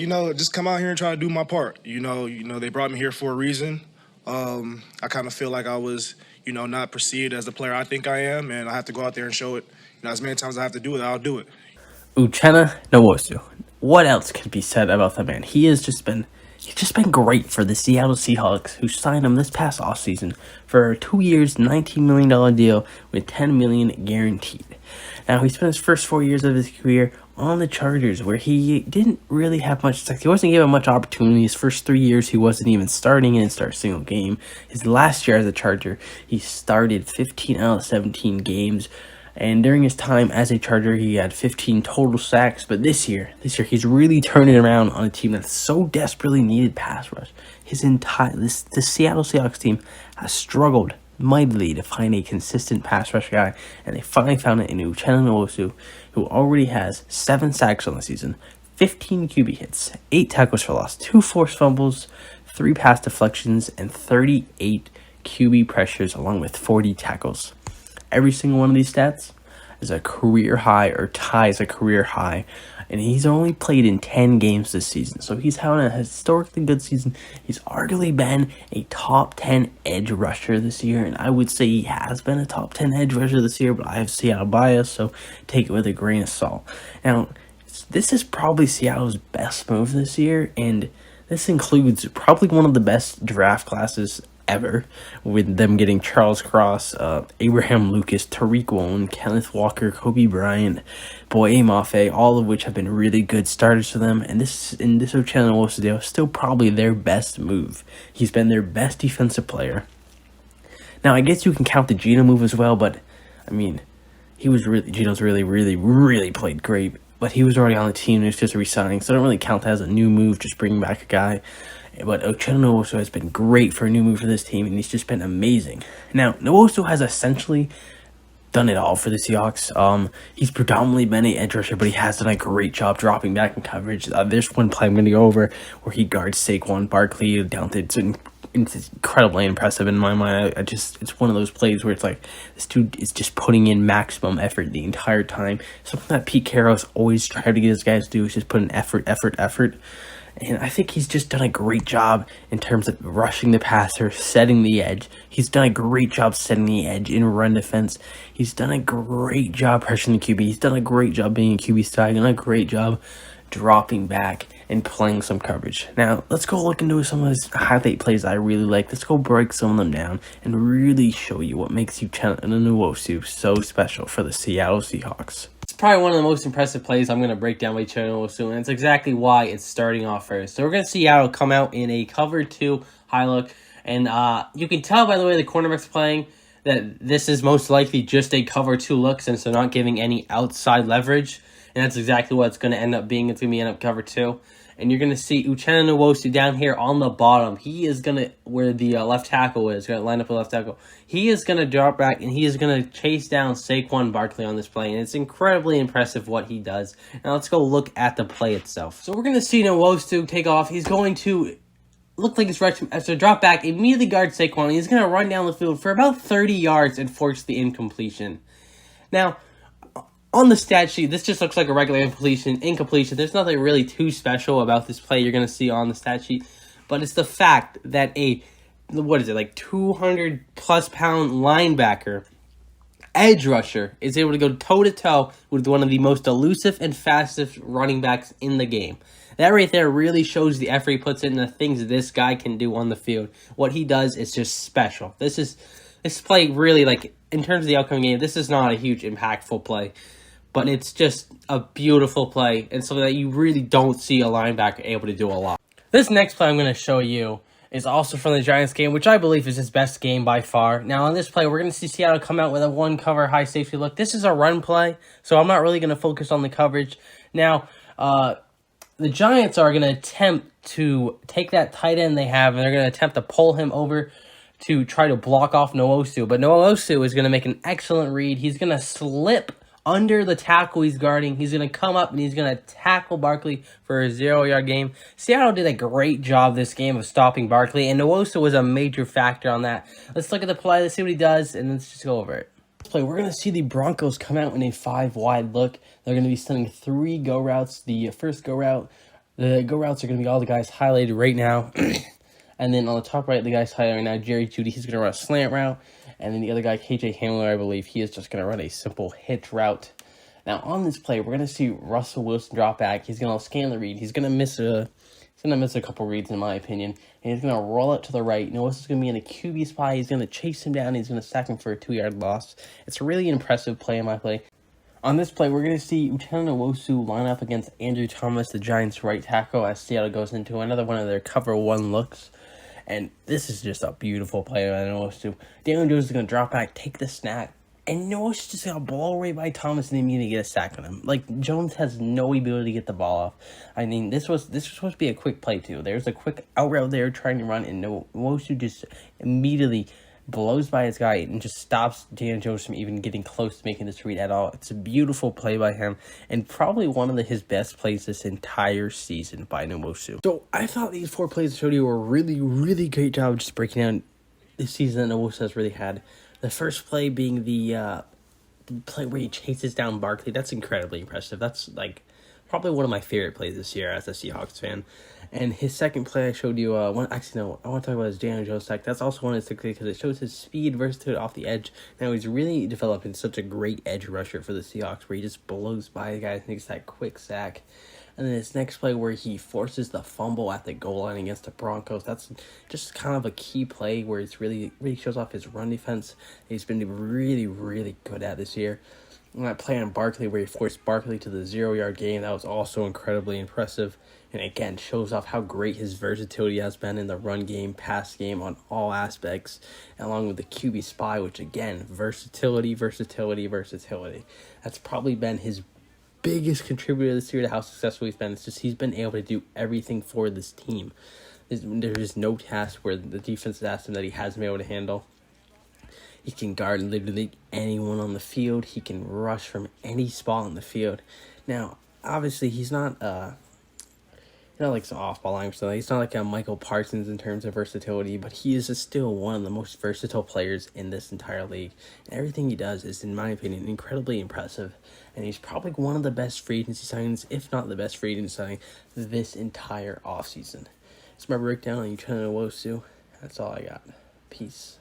just come out here and try to do my part. They brought me here for a reason. I kind of feel like I was, not perceived as the player I think I am, and I have to go out there and show it. As many times as I have to do it, I'll do it. Uchenna Nwosu. What else could be said about the man? He's just been great for the Seattle Seahawks, who signed him this past offseason for a 2 years, $19 million deal with $10 million guaranteed. Now, he spent his first 4 years of his career on the Chargers, where he didn't really have much success. He wasn't given much opportunity. His first 3 years, he wasn't even starting and didn't start a single game. His last year as a Charger, he started 15 out of 17 games. And during his time as a Charger, he had 15 total sacks. But this year, he's really turning around on a team that so desperately needed pass rush. The Seattle Seahawks team has struggled mightily to find a consistent pass rush guy, and they finally found it in Uchenna Nwosu, who already has 7 sacks on the season, 15 QB hits, 8 tackles for loss, 2 forced fumbles, 3 pass deflections, and 38 QB pressures, along with 40 tackles. Every single one of these stats is a career high or ties a career high, and he's only played in 10 games this season, so he's having a historically good season. He's arguably been a top 10 edge rusher this year, and I would say he has been a top 10 edge rusher this year, but I have Seattle bias, so take it with a grain of salt. Now, this is probably Seattle's best move this year, and this includes probably one of the best draft classes ever, with them getting Charles Cross, Abraham Lucas, Tariq Woolen, Kenneth Walker, Kobe Bryant, Boye Mafe, all of which have been really good starters for them. And this Uchenna Nwosu deal is still probably their best move. He's been their best defensive player. Now, I guess you can count the Gino move as well, but I mean, Gino's really played great. But he was already on the team, and it's just re-signing, so I don't really count that as a new move, just bringing back a guy. But Uchenna Nwosu has been great for a new move for this team, and he's just been amazing. Now, Nwosu has essentially done it all for the Seahawks. He's predominantly been an edge rusher, but he has done a great job dropping back in coverage. There's one play I'm going to go over where he guards Saquon Barkley down to it's incredibly impressive in my mind. It's one of those plays where it's like this dude is just putting in maximum effort the entire time. Something that Pete Carroll's always tried to get his guys to do is just put in effort. And I think he's just done a great job in terms of rushing the passer, setting the edge. He's done a great job setting the edge in run defense. He's done a great job pressuring the QB. He's done a great job being a QB style. Done a great job dropping back and playing some coverage. Now, let's go look into some of his highlight plays I really like. Let's go break some of them down and really show you what makes Uchenna Nwosu so special for the Seattle Seahawks. It's probably one of the most impressive plays I'm going to break down by Uchenna Nwosu, and it's exactly why it's starting off first. So we're going to see Seattle come out in a cover 2 high look, and you can tell by the way the cornerback's playing that this is most likely just a cover 2 look, since they're not giving any outside leverage. And that's exactly what it's going to end up being. It's going to be cover 2. And you're going to see Uchenna Nwosu down here on the bottom. He is going to, where the left tackle is, going to line up with left tackle. He is going to drop back, and he is going to chase down Saquon Barkley on this play. And it's incredibly impressive what he does. Now let's go look at the play itself. So we're going to see Nwosu take off. He's going to look like he's rushing, so drop back, immediately guard Saquon. He's going to run down the field for about 30 yards and force the incompletion. Now, on the stat sheet, this just looks like a regular incompletion. There's nothing really too special about this play you're going to see on the stat sheet. But it's the fact that 200-plus pound linebacker, edge rusher, is able to go toe-to-toe with one of the most elusive and fastest running backs in the game. That right there really shows the effort he puts in and the things this guy can do on the field. What he does is just special. This play really, in terms of the outcome game, this is not a huge impactful play. But it's just a beautiful play and something that you really don't see a linebacker able to do a lot. This next play I'm going to show you is also from the Giants game, which I believe is his best game by far. Now, on this play, we're going to see Seattle come out with a one-cover high safety look. This is a run play, so I'm not really going to focus on the coverage. Now, the Giants are going to attempt to take that tight end they have, and they're going to attempt to pull him over to try to block off Nwosu. But Nwosu is going to make an excellent read. He's going to slip under the tackle he's guarding. He's going to come up and he's going to tackle Barkley for a 0-yard game. Seattle did a great job this game of stopping Barkley, and Nwosu was a major factor on that. Let's look at the play. Let's see what he does, and let's just go over it. Play. We're going to see the Broncos come out in a 5-wide look. They're going to be sending 3 go routes. The first go route, The go routes are going to be all the guys highlighted right now. And then on the top right, the guy's highlighted right now, Jerry Jeudy, he's going to run a slant route. And then the other guy, KJ Hamler, I believe, he is just going to run a simple hitch route. Now on this play, we're going to see Russell Wilson drop back. He's going to scan the read. He's going to miss a couple reads, in my opinion. And he's going to roll it to the right. Nwosu's going to be in a QB spot. He's going to chase him down. He's going to sack him for a 2-yard loss. It's a really impressive play in my play. On this play, we're going to see Uchenna Nwosu line up against Andrew Thomas, the Giants' right tackle, as Seattle goes into another one of their cover one looks. And this is just a beautiful play by Nwosu. Daniel Jones is going to drop back, take the snap, and Nwosu just got blown right by Thomas and immediately get a sack on him. Like, Jones has no ability to get the ball off. I mean, this was supposed to be a quick play, too. There's a quick out route there trying to run, and Nwosu just immediately blows by his guy and just stops Daniel Jones from even getting close to making this read at all. It's a beautiful play by him, and probably one of his best plays this entire season by Nwosu. So I thought these 4 plays I showed you were a really, really great job just breaking down this season that Nwosu has really had. The first play being the play where he chases down Barkley. That's incredibly impressive. That's like probably one of my favorite plays this year as a Seahawks fan. And his second play I showed you, I want to talk about his Daniel Jones sack. That's also one of his plays because it shows his speed, versatility off the edge. Now he's really developed into such a great edge rusher for the Seahawks where he just blows by the guys and makes that quick sack. And then his next play where he forces the fumble at the goal line against the Broncos. That's just kind of a key play where it's really shows off his run defense. He's been really, really good at this year. And that play on Barkley where he forced Barkley to the 0-yard gain, that was also incredibly impressive. And again, shows off how great his versatility has been in the run game, pass game, on all aspects, along with the QB spy, which again, versatility. That's probably been his biggest contributor this year to how successful he's been. It's just he's been able to do everything for this team. There's no task where the defense has asked him that he hasn't been able to handle. He can guard literally anyone on the field. He can rush from any spot on the field. Now, obviously, he's not like some off-ball line or something. He's not like a Michael Parsons in terms of versatility, but he is still one of the most versatile players in this entire league. And everything he does is, in my opinion, incredibly impressive. And he's probably one of the best free agency signings, if not the best free agency signing, this entire offseason. It's my breakdown on Uchenna Nwosu. That's all I got. Peace.